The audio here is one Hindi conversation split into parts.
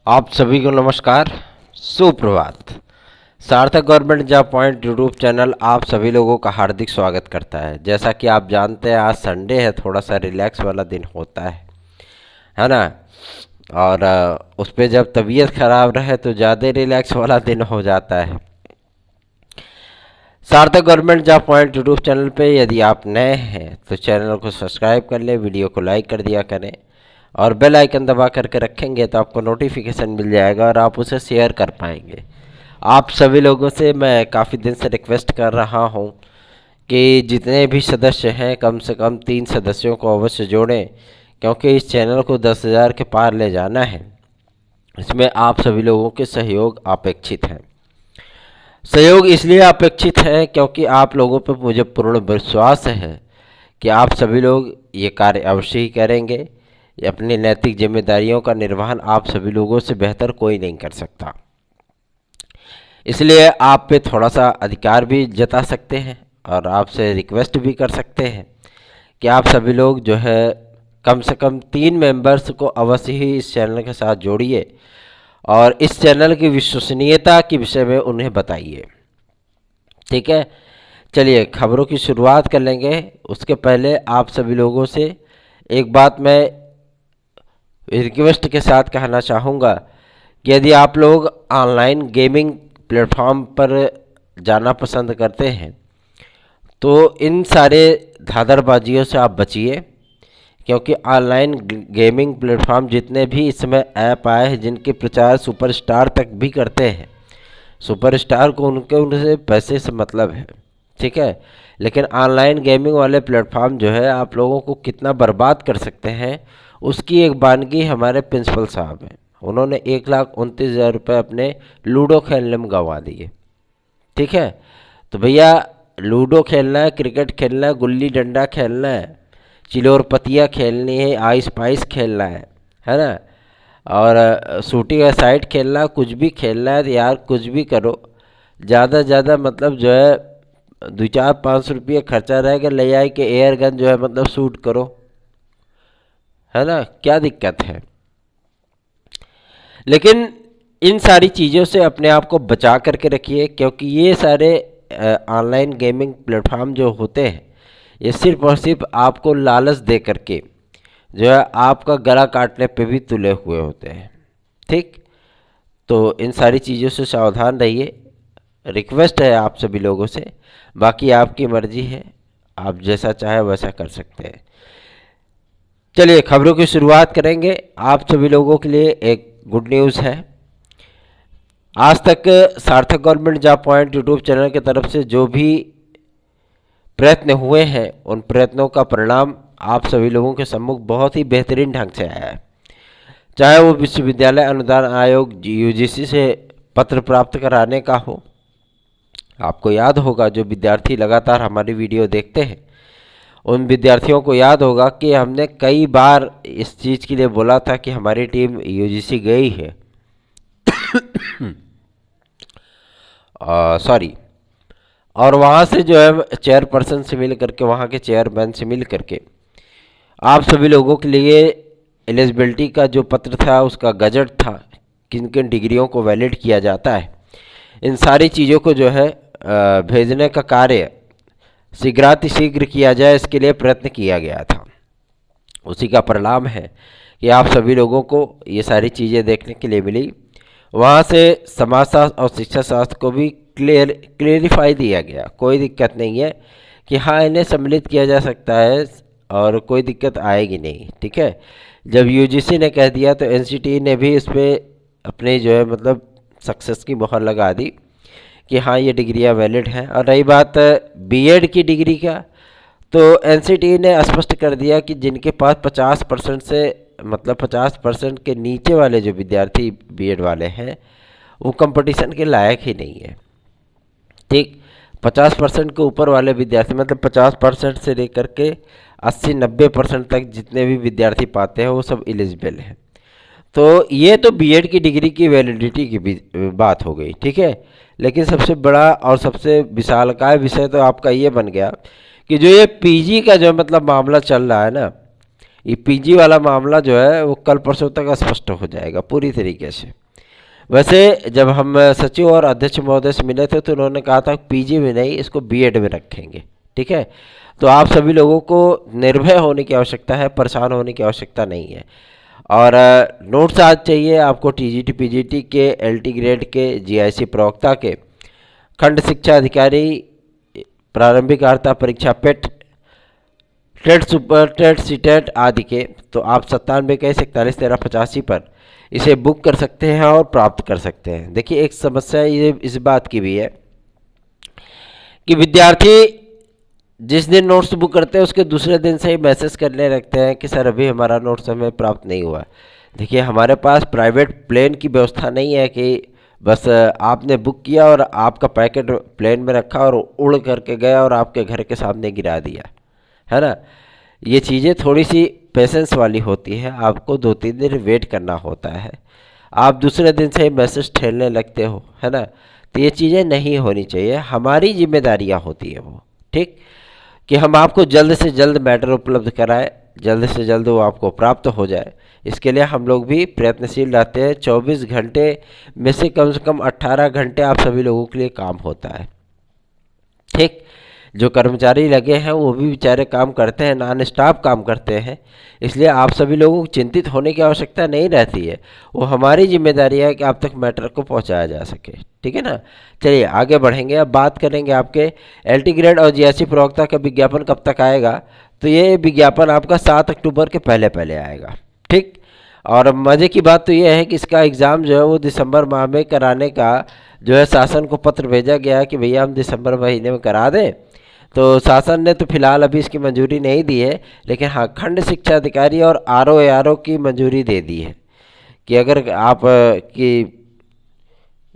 आप सभी को नमस्कार, सुप्रभात। सार्थक government job point YouTube channel आप सभी लोगों का हार्दिक स्वागत करता है। जैसा कि आप जानते हैं, आज संडे है, थोड़ा सा रिलैक्स वाला दिन होता है ना। और उस पर जब तबीयत खराब रहे तो ज़्यादा रिलैक्स वाला दिन हो जाता है। सार्थक government job point YouTube channel पे यदि आप नए हैं तो चैनल को सब्सक्राइब कर लें, वीडियो को लाइक कर दिया करें और बेल आइकन दबा करके रखेंगे तो आपको नोटिफिकेशन मिल जाएगा और आप उसे शेयर कर पाएंगे। आप सभी लोगों से मैं काफ़ी दिन से रिक्वेस्ट कर रहा हूं कि जितने भी सदस्य हैं कम से कम 3 सदस्यों को अवश्य जोड़ें, क्योंकि इस चैनल को 10,000 के पार ले जाना है। इसमें आप सभी लोगों के सहयोग अपेक्षित हैं। सहयोग इसलिए अपेक्षित है क्योंकि आप लोगों पर मुझे पूर्ण विश्वास है कि आप सभी लोग ये कार्य अवश्य ही करेंगे। अपनी नैतिक जिम्मेदारियों का निर्वहन आप सभी लोगों से बेहतर कोई नहीं कर सकता। इसलिए आप पे थोड़ा सा अधिकार भी जता सकते हैं और आपसे रिक्वेस्ट भी कर सकते हैं कि आप सभी लोग जो है कम से कम 3 मेंबर्स को अवश्य ही इस चैनल के साथ जोड़िए और इस चैनल की विश्वसनीयता के विषय में उन्हें बताइए। ठीक है, चलिए खबरों की शुरुआत कर लेंगे। उसके पहले आप सभी लोगों से एक बात मैं रिक्वेस्ट के साथ कहना चाहूँगा कि यदि आप लोग ऑनलाइन गेमिंग प्लेटफॉर्म पर जाना पसंद करते हैं तो इन सारे धांधड़बाजियों से आप बचिए, क्योंकि ऑनलाइन गेमिंग प्लेटफॉर्म जितने भी इस समय ऐप आए हैं जिनके प्रचार सुपरस्टार तक भी करते हैं, सुपरस्टार को उनसे पैसे से मतलब है, ठीक है। लेकिन ऑनलाइन गेमिंग वाले प्लेटफॉर्म जो है आप लोगों को कितना बर्बाद कर सकते हैं उसकी एक बानगी हमारे प्रिंसिपल साहब हैं। उन्होंने 1,29,000 रुपये अपने लूडो खेलने में गंवा दिए। ठीक है, तो भैया लूडो खेलना है, क्रिकेट खेलना है, गुल्ली डंडा खेलना है, चिलोर पतिया खेलनी है, आइस पाइस खेलना है ना, और शूटिंग साइड खेलना, कुछ भी खेलना है तो यार कुछ भी करो। ज़्यादा से ज़्यादा मतलब जो है 2-4-500 रुपये खर्चा रहेगा, ले आए कि एयर गन जो है मतलब शूट करो, है ना, क्या दिक्कत है। लेकिन इन सारी चीज़ों से अपने आप को बचा करके रखिए, क्योंकि ये सारे ऑनलाइन गेमिंग प्लेटफॉर्म जो होते हैं ये सिर्फ और सिर्फ आपको लालच दे करके जो है आपका गला काटने पे भी तुले हुए होते हैं। ठीक, तो इन सारी चीज़ों से सावधान रहिए, रिक्वेस्ट है आप सभी लोगों से। बाकी आपकी मर्जी है, आप जैसा चाहे वैसा कर सकते हैं। चलिए खबरों की शुरुआत करेंगे। आप सभी लोगों के लिए एक गुड न्यूज़ है। आज तक सार्थक government job point YouTube channel की तरफ से जो भी प्रयत्न हुए हैं उन प्रयत्नों का परिणाम आप सभी लोगों के सम्मुख बहुत ही बेहतरीन ढंग से आया है। चाहे वो विश्वविद्यालय अनुदान आयोग यूजीसी से पत्र प्राप्त कराने का हो। आपको याद होगा जो विद्यार्थी लगातार हमारी वीडियो देखते हैं उन विद्यार्थियों को याद होगा कि हमने कई बार इस चीज़ के लिए बोला था कि हमारी टीम यूजीसी गई है सॉरी, और वहाँ से जो है चेयरपर्सन से मिल करके, वहाँ के चेयरमैन से मिल करके आप सभी लोगों के लिए एलिजिबिलिटी का जो पत्र था उसका गजट था, किन किन डिग्रियों को वैलिड किया जाता है, इन सारी चीज़ों को जो है भेजने का कार्य शीघ्रातिशीघ्र किया जाए, इसके लिए प्रयत्न किया गया था। उसी का परिणाम है कि आप सभी लोगों को ये सारी चीज़ें देखने के लिए मिली। वहाँ से समाजशास्त्र और शिक्षा शास्त्र को भी क्लियरिफाई दिया गया। कोई दिक्कत नहीं है कि हाँ इन्हें सम्मिलित किया जा सकता है और कोई दिक्कत आएगी नहीं। ठीक है, जब यूजीसी ने कह दिया तो एनसीटी ने भी इस पर अपने जो है मतलब सक्सेस की मोहर लगा दी कि हाँ ये डिग्रियाँ वैलिड हैं। और रही बात बीएड की डिग्री का, तो एनसीटी ने स्पष्ट कर दिया कि जिनके पास 50% से मतलब 50% के नीचे वाले जो विद्यार्थी बीएड वाले हैं वो कंपटीशन के लायक ही नहीं है। ठीक, 50% के ऊपर वाले विद्यार्थी मतलब 50% से लेकर के 80-90% तक जितने भी विद्यार्थी पाते हैं वो सब एलिजिबल हैं। तो ये तो बीएड की डिग्री की वैलिडिटी की बात हो गई। ठीक है, लेकिन सबसे बड़ा और सबसे विशालकाय विषय तो आपका ये बन गया कि जो ये पीजी का जो मतलब मामला चल रहा है ना, ये पीजी वाला मामला जो है वो कल परसों तक स्पष्ट हो जाएगा पूरी तरीके से। वैसे जब हम सचिव और अध्यक्ष महोदय से मिले थे तो उन्होंने कहा था पीजी में नहीं, इसको बीएड में रखेंगे। ठीक है, तो आप सभी लोगों को निर्भय होने की आवश्यकता है, परेशान होने की आवश्यकता नहीं है। और नोट्स आज चाहिए आपको टीजीटी पीजीटी के, एलटी ग्रेड के, जीआईसी प्रवक्ता के, खंड शिक्षा अधिकारी, प्रारंभिक अर्हता परीक्षा पेट, टेट, सुपर टेट, सीटेट आदि के। तो आप 9721411385 पर इसे बुक कर सकते हैं और प्राप्त कर सकते हैं। देखिए एक समस्या ये इस बात की भी है कि विद्यार्थी जिस दिन नोट्स बुक करते हैं उसके दूसरे दिन से ही मैसेज करने लगते हैं कि सर अभी हमारा नोट्स हमें प्राप्त नहीं हुआ। देखिए हमारे पास प्राइवेट प्लेन की व्यवस्था नहीं है कि बस आपने बुक किया और आपका पैकेट प्लेन में रखा और उड़ करके गया और आपके घर के सामने गिरा दिया, है ना। ये चीज़ें थोड़ी सी पेशेंस वाली होती है, आपको 2-3 दिन वेट करना होता है। आप दूसरे दिन से मैसेज ठेलने लगते हो, है ना, तो ये चीज़ें नहीं होनी चाहिए। हमारी जिम्मेदारियाँ होती है वो, ठीक, कि हम आपको जल्द से जल्द मैटर उपलब्ध कराएं, जल्द से जल्द वो आपको प्राप्त हो जाए। इसके लिए हम लोग भी प्रयत्नशील रहते हैं। 24 घंटे में से कम 18 घंटे आप सभी लोगों के लिए काम होता है, ठीक। जो कर्मचारी लगे हैं वो भी बेचारे काम करते हैं, नॉन स्टॉप काम करते हैं, इसलिए आप सभी लोगों को चिंतित होने की आवश्यकता नहीं रहती है। वो हमारी जिम्मेदारी है कि आप तक मैटर को पहुंचाया जा सके, ठीक है ना। चलिए आगे बढ़ेंगे, अब बात करेंगे आपके एलटी ग्रेड और जीआईसी प्रवक्ता का विज्ञापन कब तक आएगा। तो ये विज्ञापन आपका 7 अक्टूबर के पहले पहले आएगा, ठीक। और मज़े की बात तो ये है कि इसका एग्ज़ाम जो है वो दिसंबर माह में कराने का जो है शासन को पत्र भेजा गया है कि भैया हम दिसंबर महीने में करा दें। तो शासन ने तो फिलहाल अभी इसकी मंजूरी नहीं दी है, लेकिन हाँ खंड शिक्षा अधिकारी और आरओ की मंजूरी दे दी है कि अगर आप की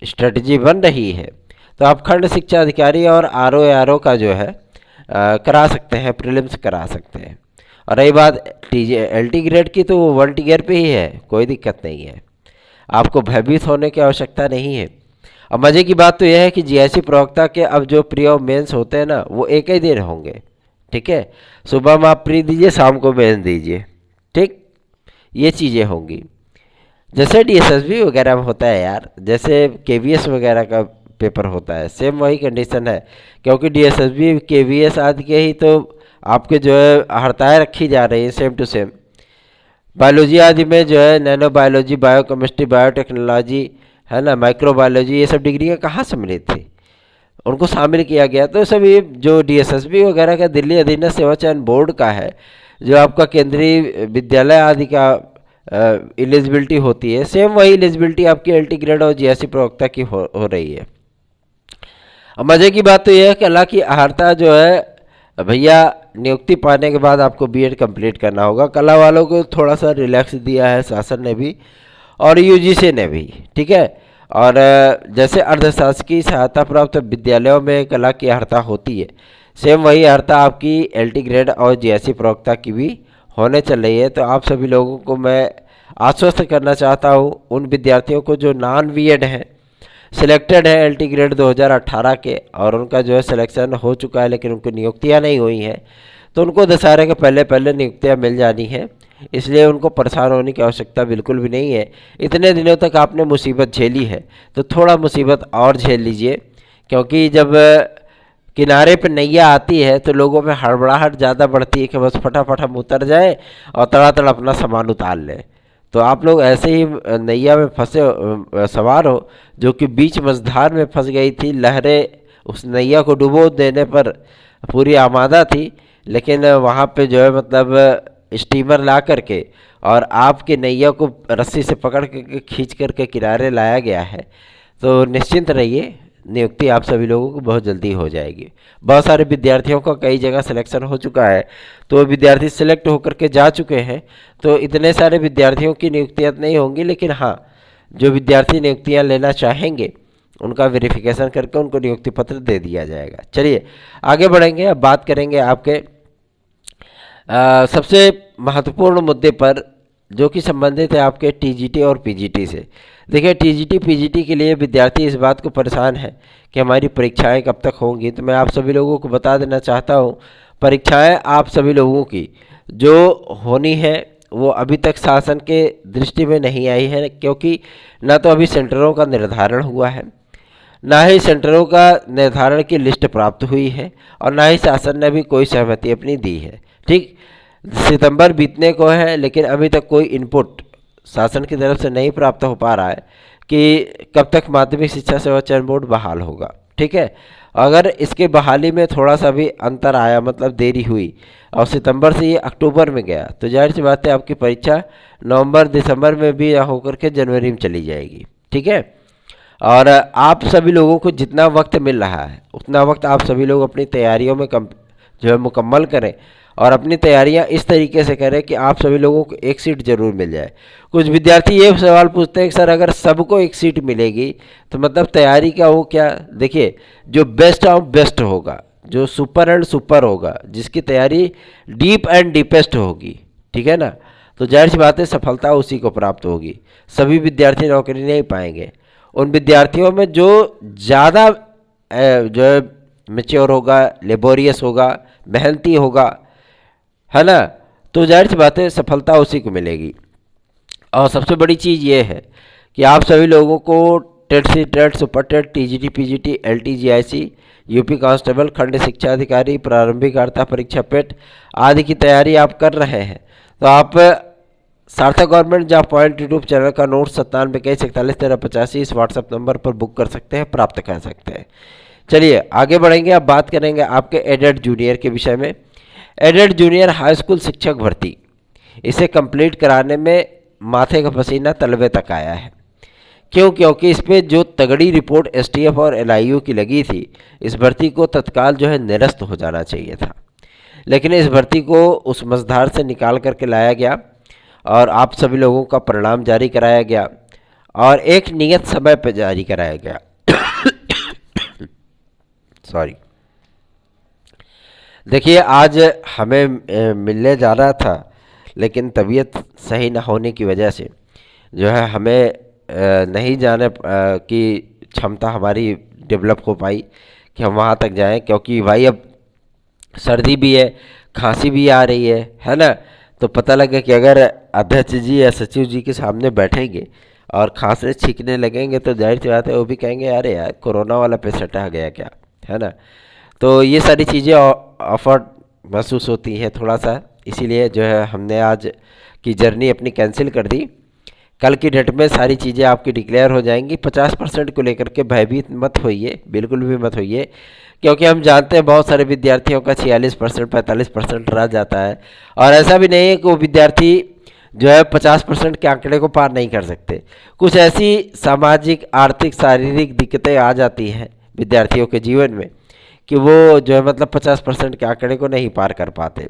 स्ट्रेटजी बन रही है तो आप खंड शिक्षा अधिकारी और आरओ का जो है करा सकते हैं, प्रीलिम्स करा सकते हैं। और रही बात एलटी ग्रेड की, तो वो 1 टियर पे ही है, कोई दिक्कत नहीं है, आपको भयभीत होने की आवश्यकता नहीं है। अब मज़े की बात तो यह है कि जीआईसी प्रवक्ता के अब जो प्री और मेंस होते हैं ना वो एक ही दिन होंगे, ठीक है। सुबह में आप प्री दीजिए, शाम को मेंस दीजिए, ठीक, ये चीज़ें होंगी। जैसे डीएसएसबी वगैरह में होता है यार, जैसे केवीएस वगैरह का पेपर होता है, सेम वही कंडीशन है। क्योंकि डीएसएसबी केवीएस आदि के ही तो आपके जो है हड़तालें रखी जा रही हैं सेम टू सेम। बायोलॉजी आदि में जो है नैनो बायोलॉजी, बायोकेमिस्ट्री, बायोटेक्नोलॉजी, है ना, माइक्रोबायोलॉजी, ये सब डिग्रियाँ कहाँ सम्मिलित थी, उनको शामिल किया गया। तो सब ये जो डीएसएसबी वगैरह का दिल्ली अधीनस्थ सेवा चयन बोर्ड का है, जो आपका केंद्रीय विद्यालय आदि का एलिजिबिलिटी होती है, सेम वही एलिजिबिलिटी आपकी एलटी ग्रेड और जीआईसी प्रवक्ता की हो रही है। अब मज़े की बात तो यह है कि कला की अहर्ता जो है भैया नियुक्ति पाने के बाद आपको बीएड कंप्लीट करना होगा। कला वालों को थोड़ा सा रिलैक्स दिया है शासन ने भी और यूजीसी ने भी, ठीक है। और जैसे अर्धशासकीय सहायता प्राप्त विद्यालयों में कला की अहर्ता होती है, सेम वही अहर्ता आपकी एलटी ग्रेड और जीआईसी प्रवक्ता की भी होने चल रही है। तो आप सभी लोगों को मैं आश्वस्त करना चाहता हूँ, उन विद्यार्थियों को जो नॉन बीएड हैं, सिलेक्टेड है एलटी ग्रेड 2018 के, और उनका जो है सिलेक्शन हो चुका है लेकिन उनको नियुक्तियाँ नहीं हुई हैं, तो उनको दशहरे के पहले पहले नियुक्तियाँ मिल जानी है। इसलिए उनको परेशान होने की आवश्यकता बिल्कुल भी नहीं है। इतने दिनों तक आपने मुसीबत झेली है तो थोड़ा मुसीबत और झेल लीजिए, क्योंकि जब किनारे पर नैया आती है तो लोगों में हड़बड़ाहट ज़्यादा बढ़ती है कि बस फटाफट हम उतर जाएं और तड़ातड़ अपना सामान उतार लें। तो आप लोग ऐसे ही नैया में फंसे सवार हो, जो कि बीच मझधार में फंस गई थी, लहरें उस नैया को डुबो देने पर पूरी आमादा थी, लेकिन वहाँ पे जो है मतलब स्टीमर ला करके और आपके नैया को रस्सी से पकड़ के खींच करके किनारे लाया गया है। तो निश्चिंत रहिए, नियुक्ति आप सभी लोगों को बहुत जल्दी हो जाएगी। बहुत सारे विद्यार्थियों का कई जगह सिलेक्शन हो चुका है, तो विद्यार्थी सिलेक्ट होकर के जा चुके हैं। तो इतने सारे विद्यार्थियों की नियुक्तियाँ नहीं होंगी, लेकिन हाँ जो विद्यार्थी नियुक्तियाँ लेना चाहेंगे उनका वेरिफिकेशन करके उनको नियुक्ति पत्र दे दिया जाएगा। चलिए आगे बढ़ेंगे, अब बात करेंगे आपके सबसे महत्वपूर्ण मुद्दे पर, जो कि संबंधित है आपके टीजीटी और पीजीटी से। देखिए टीजीटी पीजीटी के लिए विद्यार्थी इस बात को परेशान है कि हमारी परीक्षाएं कब तक होंगी। तो मैं आप सभी लोगों को बता देना चाहता हूं, परीक्षाएं आप सभी लोगों की जो होनी है वो अभी तक शासन के दृष्टि में नहीं आई है, क्योंकि ना तो अभी सेंटरों का निर्धारण हुआ है, ना ही सेंटरों का निर्धारण की लिस्ट प्राप्त हुई है, और ना ही शासन ने भी कोई सहमति अपनी दी है। ठीक, सितंबर बीतने को है, लेकिन अभी तक कोई इनपुट शासन की तरफ से नहीं प्राप्त हो पा रहा है कि कब तक माध्यमिक शिक्षा सेवा चयन बोर्ड बहाल होगा। ठीक है, अगर इसके बहाली में थोड़ा सा भी अंतर आया, मतलब देरी हुई, और सितंबर से ये अक्टूबर में गया, तो जाहिर सी बात है आपकी परीक्षा नवंबर दिसंबर में भी ना होकर के जनवरी में चली जाएगी। ठीक है, और आप सभी लोगों को जितना वक्त मिल रहा है उतना वक्त आप सभी लोग अपनी तैयारियों में जो है मुकम्मल करें, और अपनी तैयारियां इस तरीके से करें कि आप सभी लोगों को एक सीट जरूर मिल जाए। कुछ विद्यार्थी ये सवाल पूछते हैं कि सर अगर सबको एक सीट मिलेगी तो मतलब तैयारी का वो क्या? देखिए, जो बेस्ट ऑफ बेस्ट होगा, जो सुपर एंड सुपर होगा, जिसकी तैयारी डीप एंड डीपेस्ट होगी, ठीक है ना, तो जाहिर सी बात है सफलता उसी को प्राप्त होगी। सभी विद्यार्थी नौकरी नहीं पाएंगे। उन विद्यार्थियों में जो ज़्यादा जो है मेच्योर होगा, लेबोरियस होगा, मेहनती होगा, है ना, तो जाहिर सी बात है सफलता उसी को मिलेगी। और सबसे बड़ी चीज़ ये है कि आप सभी लोगों को TET C TET, super TET, TGT, PGT, LT GIC, UP constable, खंड शिक्षा अधिकारी, प्रारंभिक वार्ता परीक्षा पेट आदि की तैयारी आप कर रहे हैं, तो आप सार्थक government job point YouTube channel का नोट 9721411385 इस व्हाट्सएप नंबर पर बुक कर सकते हैं, प्राप्त कर सकते हैं। चलिए आगे बढ़ेंगे, अब बात करेंगे आपके एडेड जूनियर के विषय में। एडेड जूनियर हाई स्कूल शिक्षक भर्ती, इसे कंप्लीट कराने में माथे का पसीना तलवे तक आया है। क्यों? क्योंकि इस पर जो तगड़ी रिपोर्ट एसटीएफ और एलआईयू की लगी थी, इस भर्ती को तत्काल जो है निरस्त हो जाना चाहिए था, लेकिन इस भर्ती को उस मझधार से निकाल करके लाया गया और आप सभी लोगों का परिणाम जारी कराया गया और एक नियत समय पर जारी कराया गया। सॉरी, देखिए आज हमें मिलने जाना था, लेकिन तबीयत सही न होने की वजह से जो है हमें नहीं जाने की क्षमता हमारी डेवलप हो पाई कि हम वहाँ तक जाएं, क्योंकि भाई अब सर्दी भी है, खांसी भी आ रही है ना, तो पता लगे कि अगर अध्यक्ष जी या सचिव जी के सामने बैठेंगे और खांसने छींकने लगेंगे तो जाहिर सी बात है वो भी कहेंगे अरे यार कोरोना वाला पेशेंट आ गया क्या, है ना। तो ये सारी चीज़ें ऑफर्ड महसूस होती हैं थोड़ा सा, इसीलिए जो है हमने आज की जर्नी अपनी कैंसिल कर दी। कल की डेट में सारी चीज़ें आपकी डिक्लेयर हो जाएंगी। 50% को लेकर के भयभीत मत होइए, बिल्कुल भी मत होइए, क्योंकि हम जानते हैं बहुत सारे विद्यार्थियों का 46%, 45% रह जाता है, और ऐसा भी नहीं है कि वो विद्यार्थी जो है 50% के आंकड़े को पार नहीं कर सकते। कुछ ऐसी सामाजिक, आर्थिक, शारीरिक दिक्कतें आ जाती हैं विद्यार्थियों के जीवन में कि वो जो है मतलब 50% के आंकड़े को नहीं पार कर पाते,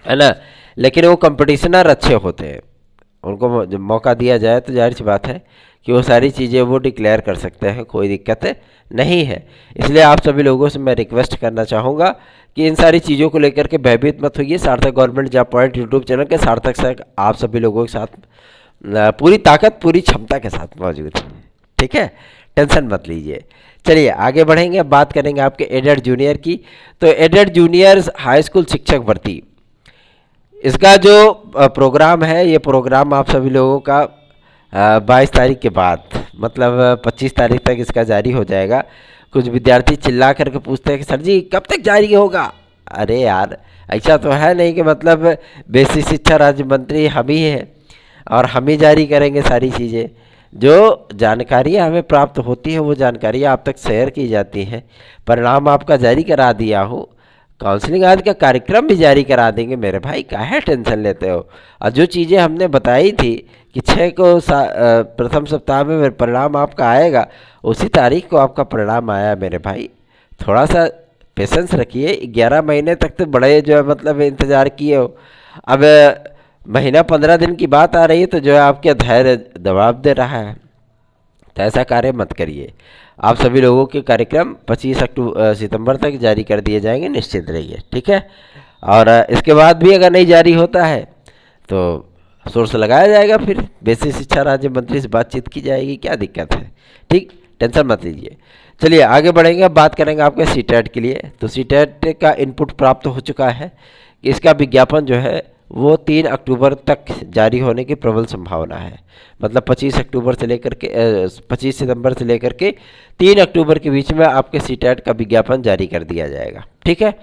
है ना। लेकिन वो कंपटिशनर अच्छे होते हैं, उनको जब मौका दिया जाए तो जाहिर सी बात है कि वो सारी चीज़ें वो डिक्लेयर कर सकते हैं, कोई दिक्कत नहीं है। इसलिए आप सभी लोगों से मैं रिक्वेस्ट करना चाहूँगा कि इन सारी चीज़ों को लेकर के भयभीत मत होइए। सार्थक government job point YouTube channel के सार्थक से आप सभी लोगों के साथ पूरी ताकत, पूरी क्षमता के साथ मौजूद है, ठीक है, टेंशन मत लीजिए। चलिए आगे बढ़ेंगे, बात करेंगे आपके एडेड जूनियर की। तो एडेड जूनियर हाई स्कूल शिक्षक भर्ती, इसका जो प्रोग्राम है, ये प्रोग्राम आप सभी लोगों का 22 तारीख के बाद, मतलब 25 तारीख तक इसका जारी हो जाएगा। कुछ विद्यार्थी चिल्ला करके पूछते हैं कि सर जी कब तक जारी होगा? अरे यार ऐसा तो है नहीं कि मतलब बेसिक शिक्षा राज्य मंत्री हम ही हैं और हम ही जारी करेंगे सारी चीज़ें। जो जानकारियाँ हमें प्राप्त होती हैं वो जानकारियाँ आप तक शेयर की जाती हैं। परिणाम आपका जारी करा दिया हो, काउंसलिंग आदि का कार्यक्रम भी जारी करा देंगे मेरे भाई, काहे टेंशन लेते हो। और जो चीज़ें हमने बताई थी कि 6 को प्रथम सप्ताह में परिणाम आपका आएगा, उसी तारीख को आपका परिणाम आया मेरे भाई। थोड़ा सा पेशेंस रखिए, 11 महीने तक तो बड़े जो है मतलब इंतज़ार किए हो, अब महीना 15 दिन की बात आ रही है तो जो है आपके धैर्य दबाव दे रहा है, तो ऐसा कार्य मत करिए। आप सभी लोगों के कार्यक्रम 25 सितंबर तक जारी कर दिए जाएंगे, निश्चित रहिए, ठीक है। और इसके बाद भी अगर नहीं जारी होता है तो सोर्स लगाया जाएगा, फिर बेसिक शिक्षा राज्य मंत्री से बातचीत की जाएगी, क्या दिक्कत है, ठीक, टेंशन मत लीजिए। चलिए आगे बढ़ेंगे, अब बात करेंगे आपके सीटेट के लिए। तो सीटेट का इनपुट प्राप्त हो चुका है कि इसका विज्ञापन जो है वो 3 अक्टूबर तक जारी होने की प्रबल संभावना है। मतलब 25 सितंबर से लेकर के 3 अक्टूबर के बीच में आपके सीटेट का विज्ञापन जारी कर दिया जाएगा। ठीक है,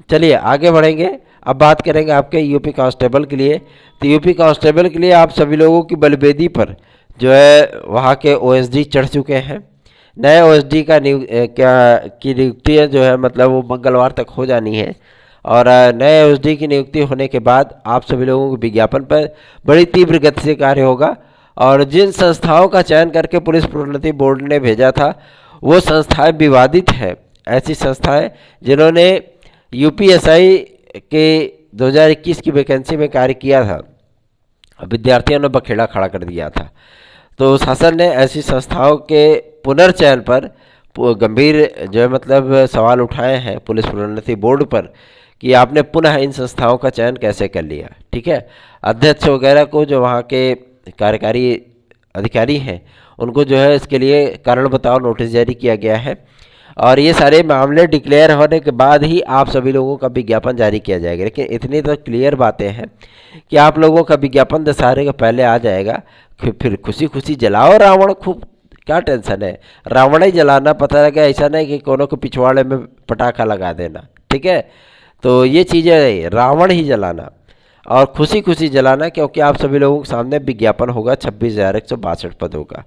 चलिए आगे बढ़ेंगे। अब बात करेंगे आपके यूपी कांस्टेबल के लिए। तो यूपी कांस्टेबल के लिए आप सभी लोगों की बलवेदी पर जो है वहाँ के ओएसडी चढ़ चुके हैं। नए ओएसडी का नियुक्ति जो है मतलब वो मंगलवार तक हो जानी है। और नए ओएसडी की नियुक्ति होने के बाद आप सभी लोगों के विज्ञापन पर बड़ी तीव्र गति से कार्य होगा। और जिन संस्थाओं का चयन करके पुलिस प्रोन्नति बोर्ड ने भेजा था वो संस्थाएं विवादित हैं। ऐसी संस्थाएं जिन्होंने यूपीएसआई के 2021 की वैकेंसी में कार्य किया था, विद्यार्थियों ने बखेड़ा खड़ा कर दिया था। तो शासन ने ऐसी संस्थाओं के पुनर्चयन पर गंभीर जो है मतलब सवाल उठाए हैं पुलिस प्रोन्नति बोर्ड पर कि आपने पुनः इन संस्थाओं का चयन कैसे कर लिया। ठीक है, अध्यक्ष वगैरह को जो वहाँ के कार्यकारी अधिकारी हैं उनको जो है इसके लिए कारण बताओ नोटिस जारी किया गया है। और ये सारे मामले डिक्लेयर होने के बाद ही आप सभी लोगों का विज्ञापन जारी किया जाएगा। लेकिन इतनी तो क्लियर बातें हैं कि आप लोगों का विज्ञापन दशहरे के पहले आ जाएगा। फिर खुशी खुशी जलाओ रावण, खूब क्या टेंशन है, रावण ही जलाना। पता लगा ऐसा नहीं कि कोनों के पिछवाड़े में पटाखा लगा देना। ठीक है, तो ये चीज़ें रावण ही जलाना और खुशी खुशी जलाना, क्योंकि आप सभी लोगों के सामने विज्ञापन होगा 26,162 पदों का।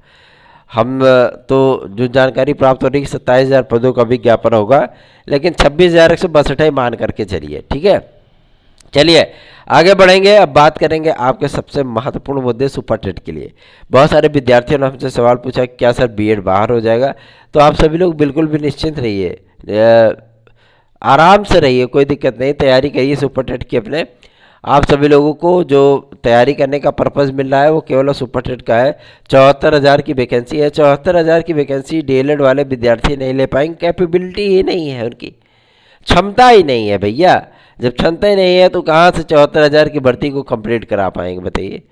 हम तो जो जानकारी प्राप्त हो रही है 27,000 पदों का विज्ञापन होगा, लेकिन 26,162 ही मान करके चलिए। ठीक है, चलिए आगे बढ़ेंगे। अब बात करेंगे आपके सबसे महत्वपूर्ण मुद्दे सुपर टेट के लिए। बहुत सारे विद्यार्थियों ने हमसे सवाल पूछा क्या सर बीएड बाहर हो जाएगा। तो आप सभी लोग बिल्कुल भी निश्चिंत रहिए, आराम से रहिए, कोई दिक्कत नहीं। तैयारी करिए सुपर टेट की अपने। आप सभी लोगों को जो तैयारी करने का पर्पज़ मिल रहा है वो केवल सुपर टेट का है। 74,000 की वैकेंसी है। 74,000 की वैकेंसी डीएलएड वाले विद्यार्थी नहीं ले पाएंगे, कैपेबिलिटी ही नहीं है, उनकी क्षमता ही नहीं है भैया। जब क्षमता ही नहीं है तो कहाँ से 74,000 की भर्ती को कंप्लीट करा पाएंगे बताइए।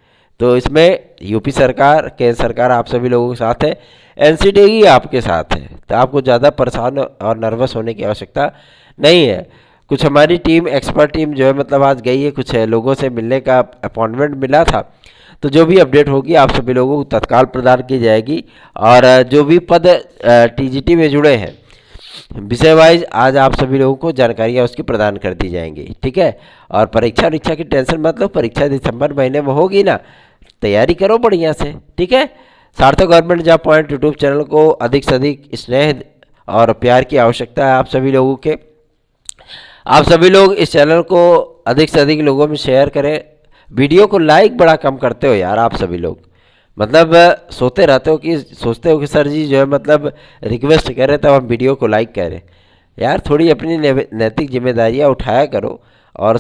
तो इसमें यूपी सरकार, केंद्र सरकार आप सभी लोगों के साथ है, एनसीटी ही आपके साथ है। तो आपको ज़्यादा परेशान और नर्वस होने की आवश्यकता नहीं है। कुछ हमारी टीम, एक्सपर्ट टीम जो है मतलब आज गई है, कुछ लोगों से मिलने का अपॉइंटमेंट मिला था। तो जो भी अपडेट होगी आप सभी लोगों को तत्काल प्रदान की जाएगी। और जो भी पद टीजीटी में जुड़े हैं विषय वाइज आज आप सभी लोगों को जानकारियाँ उसकी प्रदान कर दी जाएंगी। ठीक है, और परीक्षा की टेंशन मत लो, परीक्षा दिसंबर महीने में होगी ना, तैयारी करो बढ़िया से। ठीक है, सार्थक government job point YouTube channel को अधिक से अधिक स्नेह और प्यार की आवश्यकता है आप सभी लोगों के। आप सभी लोग इस चैनल को अधिक से अधिक लोगों में शेयर करें। वीडियो को लाइक बड़ा कम करते हो यार आप सभी लोग, मतलब सोचते हो कि सर जी जो है मतलब रिक्वेस्ट कर रहे तब हम वीडियो को लाइक करें। यार थोड़ी अपनी नैतिक जिम्मेदारियां उठाया करो और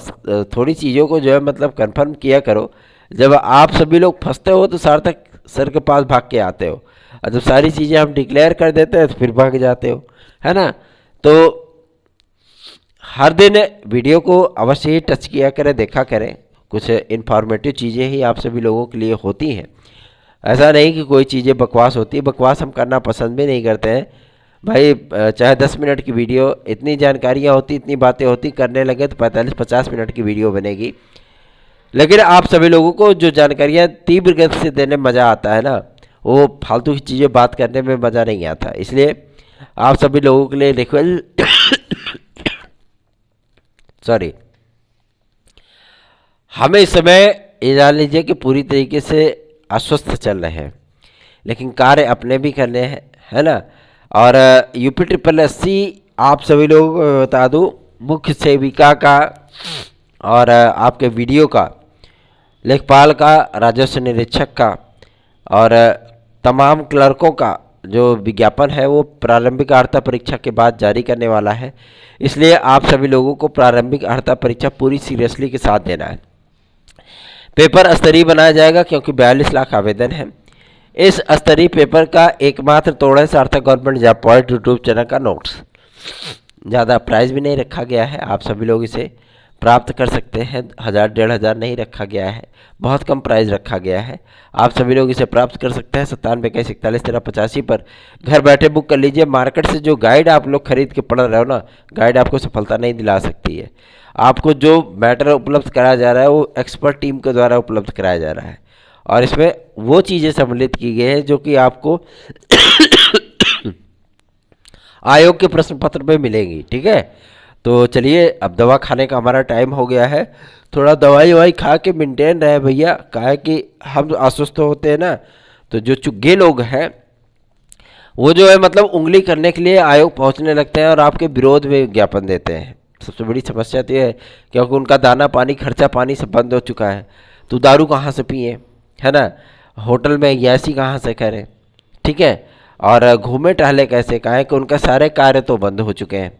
थोड़ी चीज़ों को जो है मतलब कंफर्म किया करो। जब आप सभी लोग फंसते हो तो सार्थक सर के पास भाग के आते हो, और जब सारी चीज़ें हम डिक्लेयर कर देते हैं तो फिर भाग जाते हो, है ना। तो हर दिन वीडियो को अवश्य ही टच किया करें, देखा करें। कुछ इन्फॉर्मेटिव चीज़ें ही आप सभी लोगों के लिए होती हैं। ऐसा नहीं कि कोई चीज़ें बकवास होती है, बकवास हम करना पसंद भी नहीं करते हैं भाई। चाहे 10 मिनट की वीडियो, इतनी जानकारियाँ होती, इतनी बातें होती, करने लगे तो 45-50 मिनट की वीडियो बनेगी। लेकिन आप सभी लोगों को जो जानकारियाँ तीव्र गति से देने में मज़ा आता है ना, वो फालतू की चीज़ें बात करने में मज़ा नहीं आता। इसलिए आप सभी लोगों के लिए रिक्वेस्ट सॉरी, हमें इस समय ये जान लीजिए कि पूरी तरीके से अस्वस्थ चल रहे हैं, लेकिन कार्य अपने भी करने हैं, है ना। और UP-SSC आप सभी लोगों को बता दूं, मुख्य सेविका का और आपके वीडियो का, लेखपाल का, राजस्व निरीक्षक का और तमाम क्लर्कों का जो विज्ञापन है वो प्रारंभिक अर्हता परीक्षा के बाद जारी करने वाला है। इसलिए आप सभी लोगों को प्रारंभिक अर्हता परीक्षा पूरी सीरियसली के साथ देना है। पेपर स्तरीय बनाया जाएगा क्योंकि 42 लाख आवेदन हैं। इस स्तरीय पेपर का एकमात्र तोड़ है सार्थक government job point YouTube channel का नोट्स। ज़्यादा प्राइस भी नहीं रखा गया है, आप सभी लोग इसे प्राप्त कर सकते हैं। 1000 1500 नहीं रखा गया है, बहुत कम प्राइस रखा गया है। आप सभी लोग इसे प्राप्त कर सकते हैं 97 21 41 13 85 पर। घर बैठे बुक कर लीजिए। मार्केट से जो गाइड आप लोग खरीद के पढ़ रहे हो ना, गाइड आपको सफलता नहीं दिला सकती है। आपको जो मैटर उपलब्ध कराया जा रहा है वो एक्सपर्ट टीम के द्वारा उपलब्ध कराया जा रहा है, और इसमें वो चीज़ें सम्मिलित की गई हैं जो कि आपको आयोग के प्रश्न पत्र में मिलेंगी। ठीक है, तो चलिए, अब दवा खाने का हमारा टाइम हो गया है। थोड़ा दवाई ववाई खा के मेंटेन रहे भैया, काहे कि हम अस्वस्थ होते हैं ना, तो जो चुग्गे लोग हैं वो जो है मतलब उंगली करने के लिए आयोग पहुंचने लगते हैं और आपके विरोध में विज्ञापन देते हैं। सबसे बड़ी समस्या तो ये है, क्योंकि उनका दाना पानी खर्चा पानी सब बंद हो चुका है। तो दारू कहाँ से पिए, है ना, होटल में ऐसी कहाँ से करें, ठीक है, और घूमे टहले कैसे, काहे कि उनका सारे कार्य तो बंद हो चुके हैं।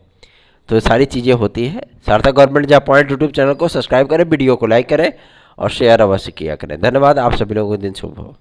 तो ये सारी चीज़ें होती है। सार्थक government job point YouTube channel को सब्सक्राइब करें, वीडियो को लाइक करें और शेयर अवश्य किया करें। धन्यवाद। आप सभी लोगों को दिन शुभ हो।